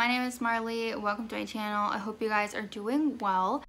my name is Marley. Welcome to my channel. I hope you guys are doing well.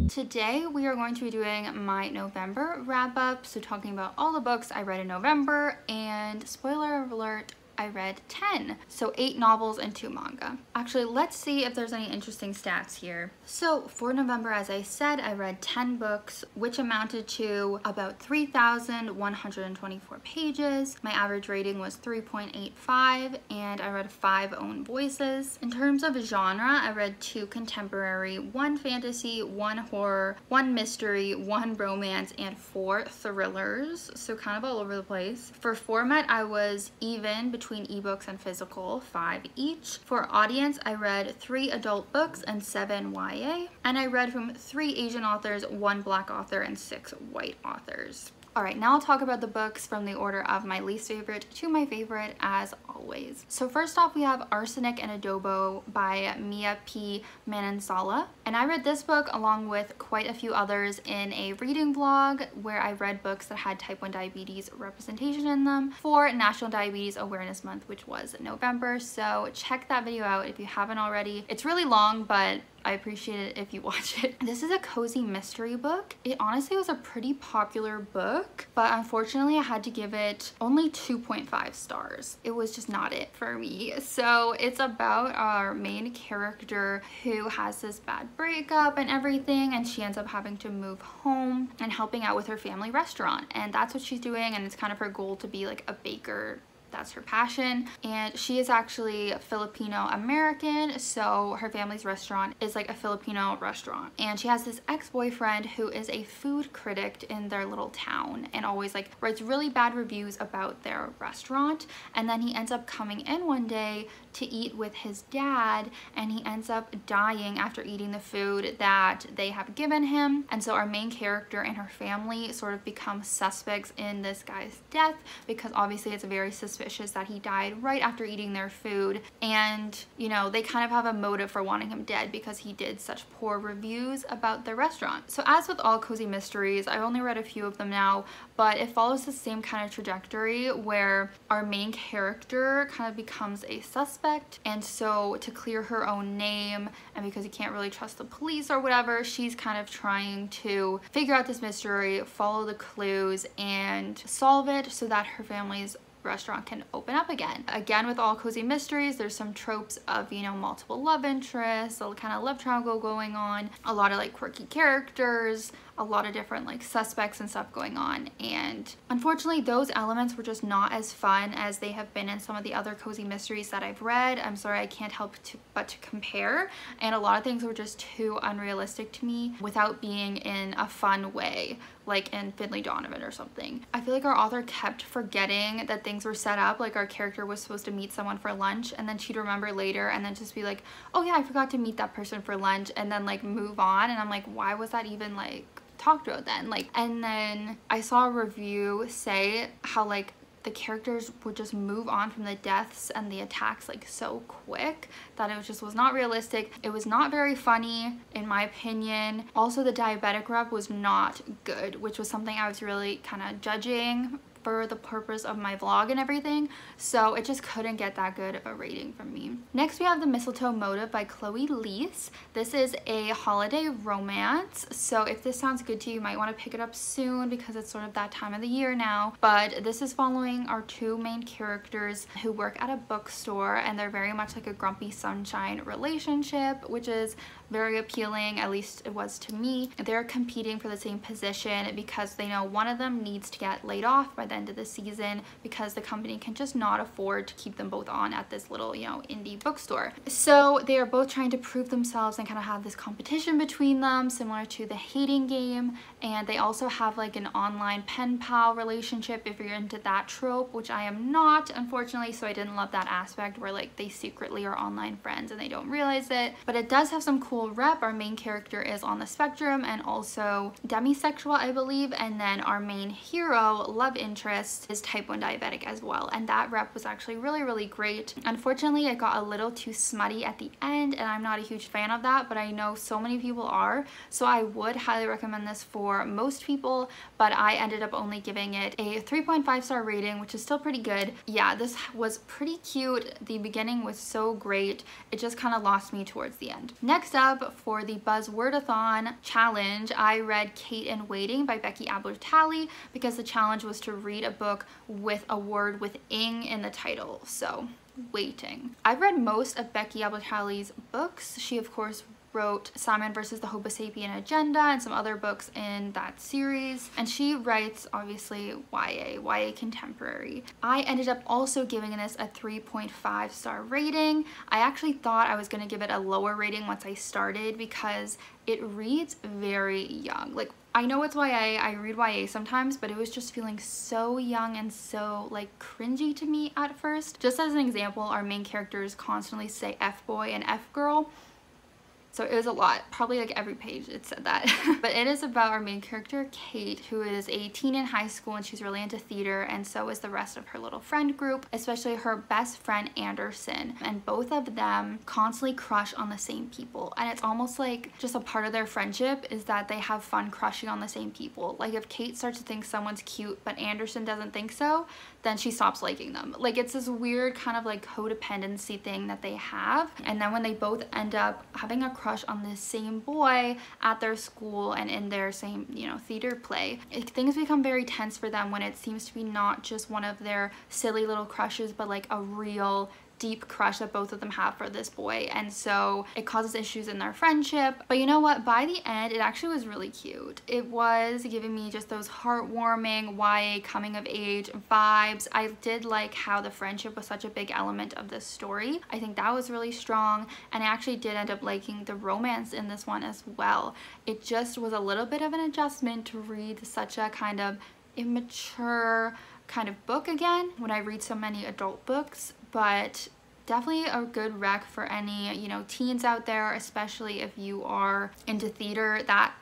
Today we are going to be doing my November wrap-up, so talking about all the books I read in November, and spoiler alert, I read 10. So 8 novels and 2 manga. Actually, let's see if there's any interesting stats here. So for November, as I said, I read 10 books, which amounted to about 3,124 pages. My average rating was 3.85, and I read 5 own voices. In terms of genre, I read 2 contemporary, 1 fantasy, 1 horror, 1 mystery, 1 romance, and 4 thrillers. So kind of all over the place. For format, I was even between ebooks and physical, 5 each. For audience, I read 3 adult books and 7 YA, and I read from 3 Asian authors, 1 Black author, and 6 white authors. Alright, now I'll talk about the books from the order of my least favorite to my favorite, as always. So first off, we have Arsenic and Adobo by Mia P. Manansala. And I read this book along with quite a few others in a reading vlog where I read books that had type 1 diabetes representation in them for National Diabetes Awareness Month, which was November. So check that video out if you haven't already. It's really long, but I appreciate it if you watch it. This is a cozy mystery book. It honestly was a pretty popular book, but unfortunately I had to give it only 2.5 stars. It was just not it for me. So it's about our main character who has this bad breakup and everything, and she ends up having to move home and helping out with her family restaurant. And that's what she's doing, and it's kind of her goal to be like a baker. That's her passion, and she is actually Filipino American, so her family's restaurant is like a Filipino restaurant, and she has this ex-boyfriend who is a food critic in their little town and always like writes really bad reviews about their restaurant. And then he ends up coming in one day to eat with his dad, and he ends up dying after eating the food that they have given him. And so our main character and her family sort of become suspects in this guy's death, because obviously it's very suspicious that he died right after eating their food, and you know, they kind of have a motive for wanting him dead because he did such poor reviews about the restaurant. So as with all cozy mysteries, I only read a few of them now, but it follows the same kind of trajectory where our main character kind of becomes a suspect, and so to clear her own name and because you can't really trust the police or whatever, she's kind of trying to figure out this mystery, follow the clues, and solve it so that her family's restaurant can open up again. Again, with all cozy mysteries, there's some tropes of, you know, multiple love interests, a kind of love triangle going on, a lot of like quirky characters, a lot of different like suspects and stuff going on. And unfortunately, those elements were just not as fun as they have been in some of the other cozy mysteries that I've read. I'm sorry, I can't help but to compare. And a lot of things were just too unrealistic to me without being in a fun way, like in Finley Donovan or something. I feel like our author kept forgetting that things were set up, like our character was supposed to meet someone for lunch, and then she'd remember later and then just be like, oh yeah, I forgot to meet that person for lunch, and then like move on. And I'm like, why was that even like talked about then? Like, and then I saw a review say how like the characters would just move on from the deaths and the attacks like so quick that it just was not realistic. It was not very funny in my opinion. Also, the diabetic rep was not good, which was something I was really kind of judging for the purpose of my vlog and everything, so it just couldn't get that good of a rating from me. Next, we have The Mistletoe Motive by Chloe Liese. This is a holiday romance, so if this sounds good to you, you might want to pick it up soon because it's sort of that time of the year now. But this is following our 2 main characters who work at a bookstore, and they're very much like a grumpy sunshine relationship, which is very appealing, at least it was to me. They're competing for the same position because they know one of them needs to get laid off by the end of the season because the company can just not afford to keep them both on at this little, you know, indie bookstore. So they are both trying to prove themselves and kind of have this competition between them, similar to The Hating Game. And they also have like an online pen pal relationship if you're into that trope, which I am not, unfortunately, so I didn't love that aspect where like they secretly are online friends and they don't realize it. But it does have some cool rep. Our main character is on the spectrum and also demisexual, I believe, and then our main hero, love interest, interest is type 1 diabetic as well, and that rep was actually really great. Unfortunately, it got a little too smutty at the end, and I'm not a huge fan of that, but I know so many people are, so I would highly recommend this for most people, but I ended up only giving it a 3.5 star rating, which is still pretty good. Yeah, this was pretty cute. The beginning was so great. It just kind of lost me towards the end. Next up, for the Buzzwordathon challenge, I read Kate in Waiting by Becky Albertalli because the challenge was to read a book with a word with ing in the title, so waiting. I've read most of Becky Albertalli's books. She of course wrote Simon versus the Homo Sapien Agenda and some other books in that series, and she writes obviously YA contemporary. I ended up also giving this a 3.5 star rating. I actually thought I was going to give it a lower rating once I started because it reads very young. Like, I know it's YA, I read YA sometimes, but it was just feeling so young and so like cringy to me at first. Just as an example, our main characters constantly say F-boy and F-girl. So it was a lot, probably like every page it said that. But it is about our main character, Kate, who is a teen in high school and she's really into theater, and so is the rest of her little friend group, especially her best friend, Anderson. And both of them constantly crush on the same people. And it's almost like just a part of their friendship is that they have fun crushing on the same people. Like if Kate starts to think someone's cute, but Anderson doesn't think so, then she stops liking them. Like it's this weird kind of like codependency thing that they have. And then when they both end up having a crush on this same boy at their school and in their same, you know, theater play, things become very tense for them when it seems to be not just one of their silly little crushes, but like a real deep crush that both of them have for this boy, and so it causes issues in their friendship. But you know what, by the end it actually was really cute. It was giving me just those heartwarming YA coming of age vibes. I did like how the friendship was such a big element of this story. I think that was really strong, and I actually did end up liking the romance in this one as well. It just was a little bit of an adjustment to read such a kind of immature kind of book again when I read so many adult books, but definitely a good rec for any, you know, teens out there, especially if you are into theater.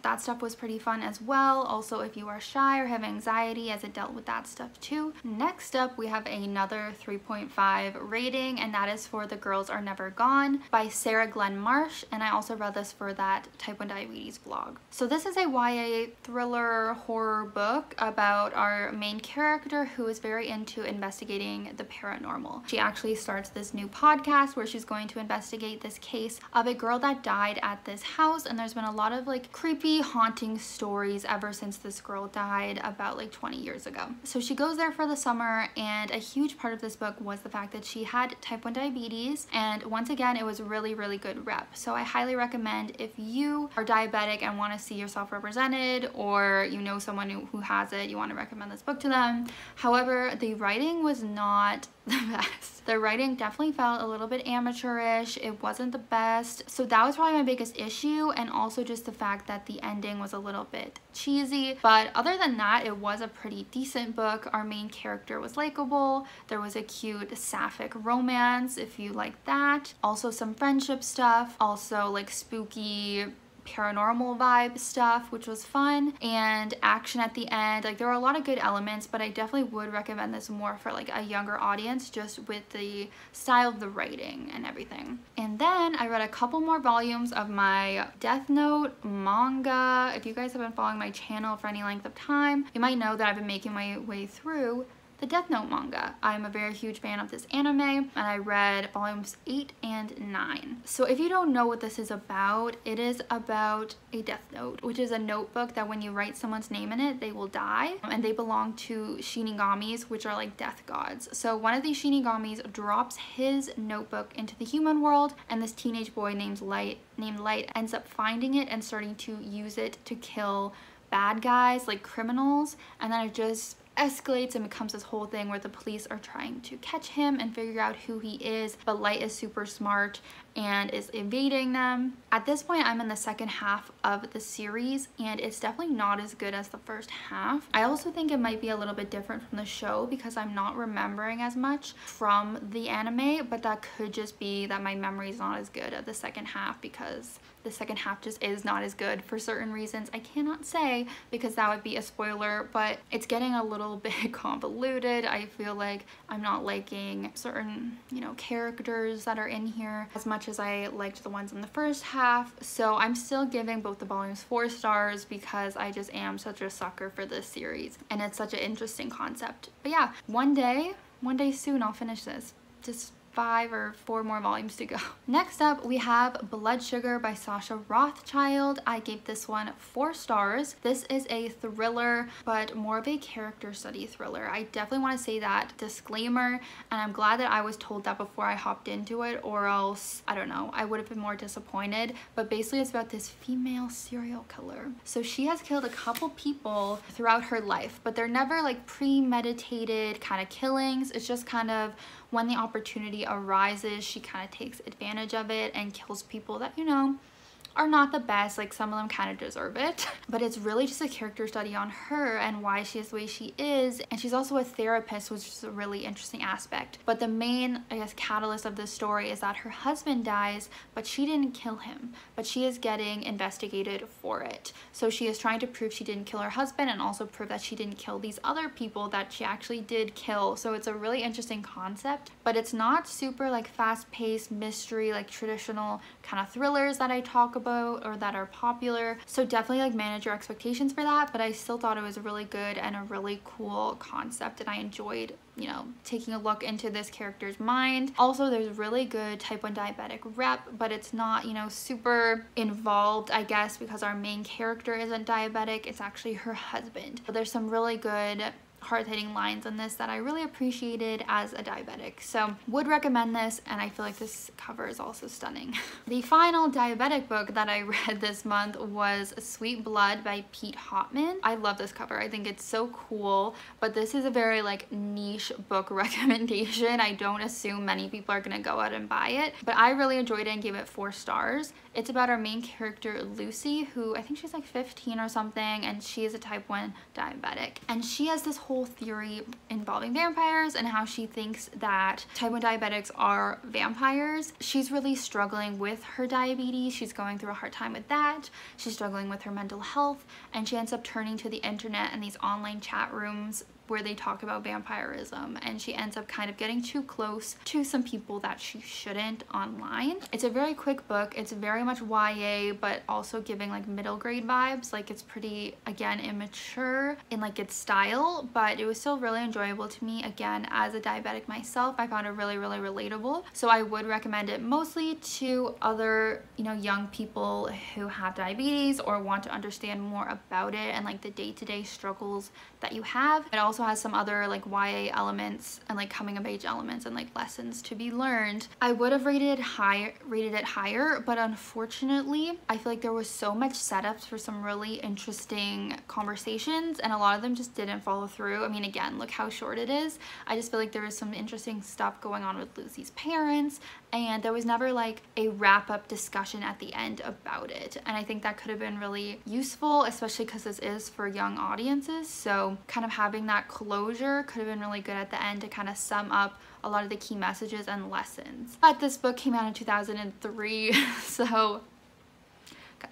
That stuff was pretty fun as well. Also, if you are shy or have anxiety, as it dealt with that stuff too. Next up, we have another 3.5 rating, and that is for The Girls Are Never Gone by Sarah Glenn Marsh, and I also read this for that type 1 diabetes blog. So this is a YA thriller horror book about our main character who is very into investigating the paranormal. She actually starts this new podcast where she's going to investigate this case of a girl that died at this house, and there's been a lot of like creepy, haunting stories ever since this girl died about like 20 years ago. So she goes there for the summer, and a huge part of this book was the fact that she had type 1 diabetes, and once again it was really good rep. So I highly recommend if you are diabetic and want to see yourself represented, or you know someone who has it, you want to recommend this book to them. However, the writing was not the best. The writing definitely felt a little bit amateurish. It wasn't the best. So that was probably my biggest issue, and also just the fact that the ending was a little bit cheesy. But other than that, it was a pretty decent book. Our main character was likable. There was a cute sapphic romance if you like that. Also some friendship stuff. Also like spooky paranormal vibe stuff, which was fun, and action at the end. Like there were a lot of good elements, but I definitely would recommend this more for like a younger audience, just with the style of the writing and everything. And then I read a couple more volumes of my Death Note manga. If you guys have been following my channel for any length of time, you might know that I've been making my way through the Death Note manga. I'm a very huge fan of this anime, and I read volumes 8 and 9. So if you don't know what this is about, it is about a Death Note, which is a notebook that when you write someone's name in it, they will die, and they belong to Shinigamis, which are like death gods. So one of these Shinigamis drops his notebook into the human world, and this teenage boy named Light ends up finding it and starting to use it to kill bad guys, like criminals, and then it just escalates and becomes this whole thing where the police are trying to catch him and figure out who he is, but Light is super smart and is evading them. At this point, I'm in the second half of the series, and it's definitely not as good as the first half. I also think it might be a little bit different from the show because I'm not remembering as much from the anime, but that could just be that my memory is not as good of the second half, because the second half just is not as good for certain reasons. I cannot say because that would be a spoiler, but it's getting a little little bit convoluted. I feel like I'm not liking certain, you know, characters that are in here as much as I liked the ones in the first half. So I'm still giving both the volumes 4 stars because I just am such a sucker for this series and it's such an interesting concept. But yeah, one day soon I'll finish this. Just 5 or 4 more volumes to go. Next up, we have Blood Sugar by Sascha Rothchild. I gave this one 4 stars. This is a thriller, but more of a character study thriller. I definitely want to say that disclaimer, and I'm glad that I was told that before I hopped into it, or else, I don't know, I would have been more disappointed. But basically it's about this female serial killer. So she has killed a couple people throughout her life, but they're never like premeditated kind of killings. It's just kind of when the opportunity arises, she kind of takes advantage of it and kills people that, you know, are not the best. Like, some of them kind of deserve it. But it's really just a character study on her and why she is the way she is. And she's also a therapist, which is a really interesting aspect. But the main, I guess, catalyst of this story is that her husband dies, but she didn't kill him. But she is getting investigated for it. So she is trying to prove she didn't kill her husband and also prove that she didn't kill these other people that she actually did kill. So it's a really interesting concept. But it's not super like fast-paced mystery, like traditional kind of thrillers that I talk about or that are popular. So definitely like manage your expectations for that, but I still thought it was really good and a really cool concept, and I enjoyed, you know, taking a look into this character's mind. Also, there's really good type 1 diabetic rep, but it's not, you know, super involved, I guess, because our main character isn't diabetic. It's actually her husband. But there's some really good hard-hitting lines in this that I really appreciated as a diabetic. So would recommend this, and I feel like this cover is also stunning. The final diabetic book that I read this month was Sweetblood by Pete Hautman. I love this cover. I think it's so cool, but this is a very like niche book recommendation. I don't assume many people are gonna go out and buy it, but I really enjoyed it and gave it 4 stars. It's about our main character Lucy, who I think she's like 15 or something, and she is a type 1 diabetic, and she has this whole theory involving vampires and how she thinks that type 1 diabetics are vampires. She's really struggling with her diabetes. She's going through a hard time with that. She's struggling with her mental health, and she ends up turning to the internet and these online chat rooms where they talk about vampirism, and she ends up kind of getting too close to some people that she shouldn't online. It's a very quick book. It's very much YA, but also giving like middle grade vibes. Like, it's pretty, again, immature in like its style, but it was still really enjoyable to me. Again, as a diabetic myself, I found it really, really relatable. So I would recommend it mostly to other, you know, young people who have diabetes or want to understand more about it and like the day-to-day struggles that you have. It also has some other like YA elements and like coming of age elements and like lessons to be learned. I would have rated it higher, but unfortunately I feel like there was so much setups for some really interesting conversations, and a lot of them just didn't follow through. I mean, again, look how short it is. I just feel like there was some interesting stuff going on with Lucy's parents, and there was never like a wrap-up discussion at the end about it, and I think that could have been really useful, especially because this is for young audiences. So kind of having that closure could have been really good at the end to kind of sum up a lot of the key messages and lessons. But this book came out in 2003, so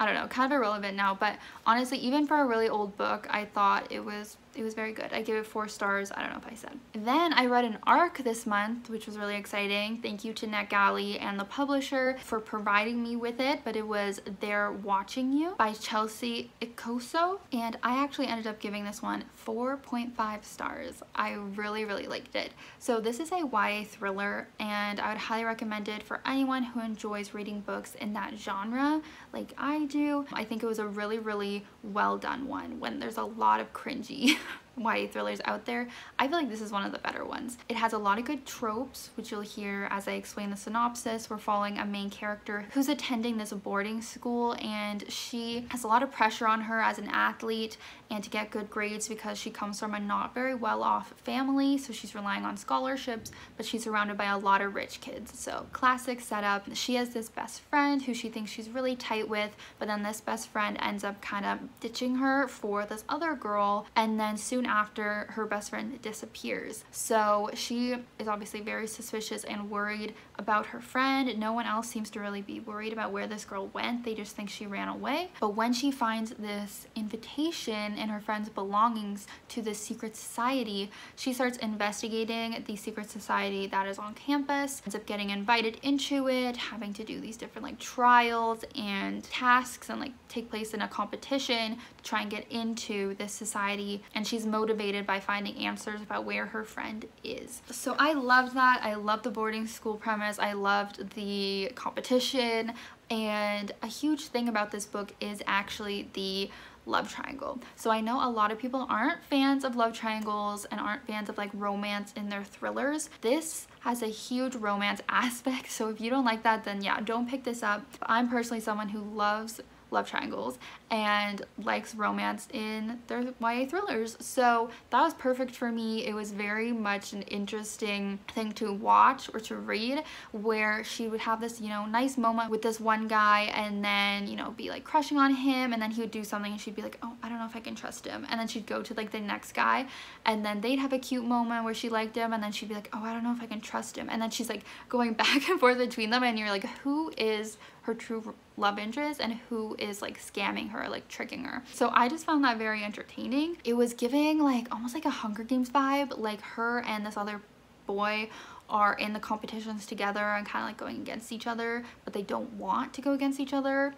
I don't know, kind of irrelevant now, but honestly, even for a really old book, I thought it was very good. I gave it 4 stars. I don't know if I said. Then I read an ARC this month, which was really exciting. Thank you to NetGalley and the publisher for providing me with it, but it was They're Watching You by Chelsea Ichaso, and I actually ended up giving this one 4.5 stars. I really, really liked it. So this is a YA thriller, and I would highly recommend it for anyone who enjoys reading books in that genre like I do. I think it was a really, really well done one when there's a lot of cringy YA thrillers out there. I feel like this is one of the better ones. It has a lot of good tropes, which you'll hear as I explain the synopsis. We're following a main character who's attending this boarding school, and she has a lot of pressure on her as an athlete and to get good grades because she comes from a not very well off family, so she's relying on scholarships, but she's surrounded by a lot of rich kids. So classic setup. She has this best friend who she thinks she's really tight with, but then this best friend ends up kind of ditching her for this other girl, and then soon after her best friend disappears. So she is obviously very suspicious and worried about her friend. No one else seems to really be worried about where this girl went. They just think she ran away. But when she finds this invitation in her friend's belongings to this secret society, she starts investigating the secret society that is on campus, ends up getting invited into it, having to do these different like trials and tasks and like take place in a competition to try and get into this society. And she's motivated by finding answers about where her friend is. So I loved that. I loved the boarding school premise. I loved the competition. And a huge thing about this book is actually the love triangle. So I know a lot of people aren't fans of love triangles and aren't fans of like romance in their thrillers. This has a huge romance aspect, so if you don't like that, then yeah, don't pick this up. I'm personally someone who loves love triangles and likes romance in their YA thrillers, so that was perfect for me. It was very much an interesting thing to watch or to read, where she would have this, you know, nice moment with this one guy and then, you know, be like crushing on him, and then he would do something and she'd be like, oh, I don't know if I can trust him, and then she'd go to like the next guy and then they'd have a cute moment where she liked him and then she'd be like, oh, I don't know if I can trust him, and then she's like going back and forth between them, and you're like, who is her true love interest and who is like scamming her, like tricking her? So I just found that very entertaining. It was giving like almost like a Hunger Games vibe, like her and this other boy are in the competitions together and kind of like going against each other, but they don't want to go against each other.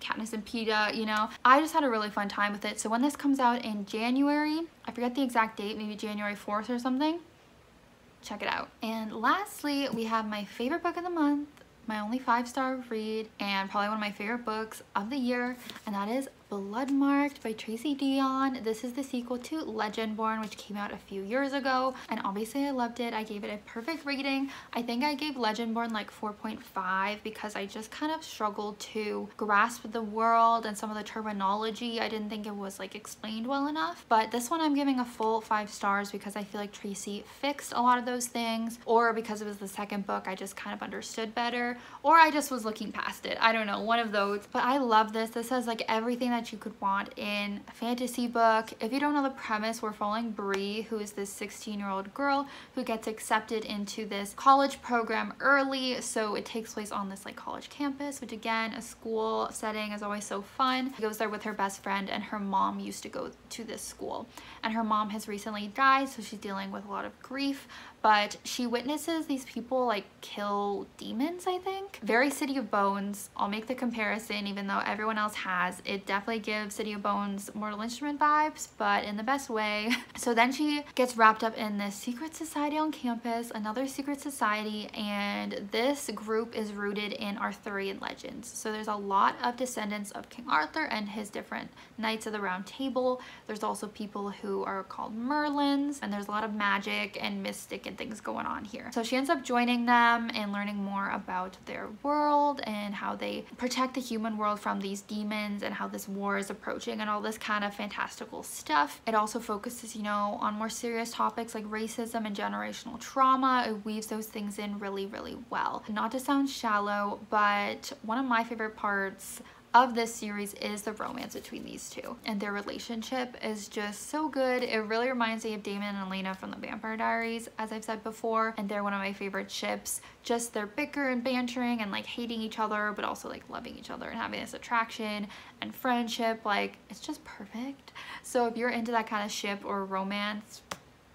Katniss and Peeta, you know. I just had a really fun time with it. So when this comes out in January, I forget the exact date, maybe January 4th or something, check it out. And lastly, we have my favorite book of the month, my only 5-star read, and probably one of my favorite books of the year, and that is Bloodmarked by Tracy Deonn. This is the sequel to Legendborn, which came out a few years ago, and obviously I loved it. I gave it a perfect rating. I think I gave Legendborn like 4.5 because I just kind of struggled to grasp the world and some of the terminology. I didn't think it was like explained well enough, but this one I'm giving a full 5 stars because I feel like Tracy fixed a lot of those things, or because it was the second book I just kind of understood better, or I just was looking past it. I don't know, one of those. But I love this. This has like everything that you could want in a fantasy book. If you don't know the premise, we're following Bree, who is this 16-year-old girl who gets accepted into this college program early. So it takes place on this like college campus, which again, a school setting is always so fun. She goes there with her best friend, and her mom used to go to this school, and her mom has recently died, so she's dealing with a lot of grief. But she witnesses these people like kill demons, I think. Very City of Bones. I'll make the comparison, even though everyone else has. It definitely gives City of Bones Mortal Instrument vibes, but in the best way. So then she gets wrapped up in this secret society on campus, another secret society, and this group is rooted in Arthurian legends. So there's a lot of descendants of King Arthur and his different Knights of the Round Table. There's also people who are called Merlins, and there's a lot of magic and mystic and things going on here. So she ends up joining them and learning more about their world and how they protect the human world from these demons and how this war is approaching and all this kind of fantastical stuff. It also focuses, you know, on more serious topics like racism and generational trauma. It weaves those things in really, really well. Not to sound shallow, but one of my favorite parts of this series is the romance between these two, and their relationship is just so good. It really reminds me of Damon and Elena from the Vampire Diaries, as I've said before, and they're one of my favorite ships. Just their bicker and bantering and like hating each other, but also like loving each other and having this attraction and friendship. Like, it's just perfect. So if you're into that kind of ship or romance,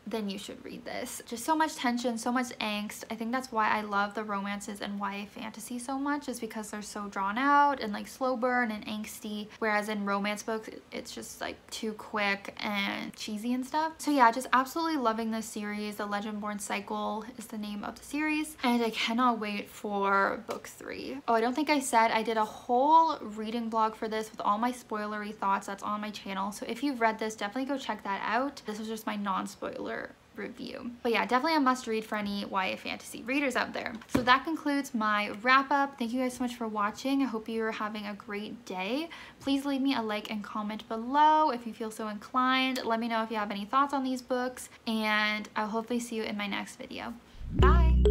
then you should read this. Just so much tension, so much angst. I think that's why I love the romances and YA fantasy so much, is because they're so drawn out and like slow burn and angsty, whereas in romance books it's just like too quick and cheesy and stuff. So yeah, just absolutely loving this series. The Legendborn Cycle is the name of the series, and I cannot wait for book 3. Oh, I don't think I said I did a whole reading blog for this with all my spoilery thoughts. That's on my channel, so if you've read this, definitely go check that out. This was just my non-spoiler review. But yeah, definitely a must read for any YA fantasy readers out there. So that concludes my wrap up. Thank you guys so much for watching. I hope you're having a great day. Please leave me a like and comment below if you feel so inclined. Let me know if you have any thoughts on these books, and I'll hopefully see you in my next video. Bye!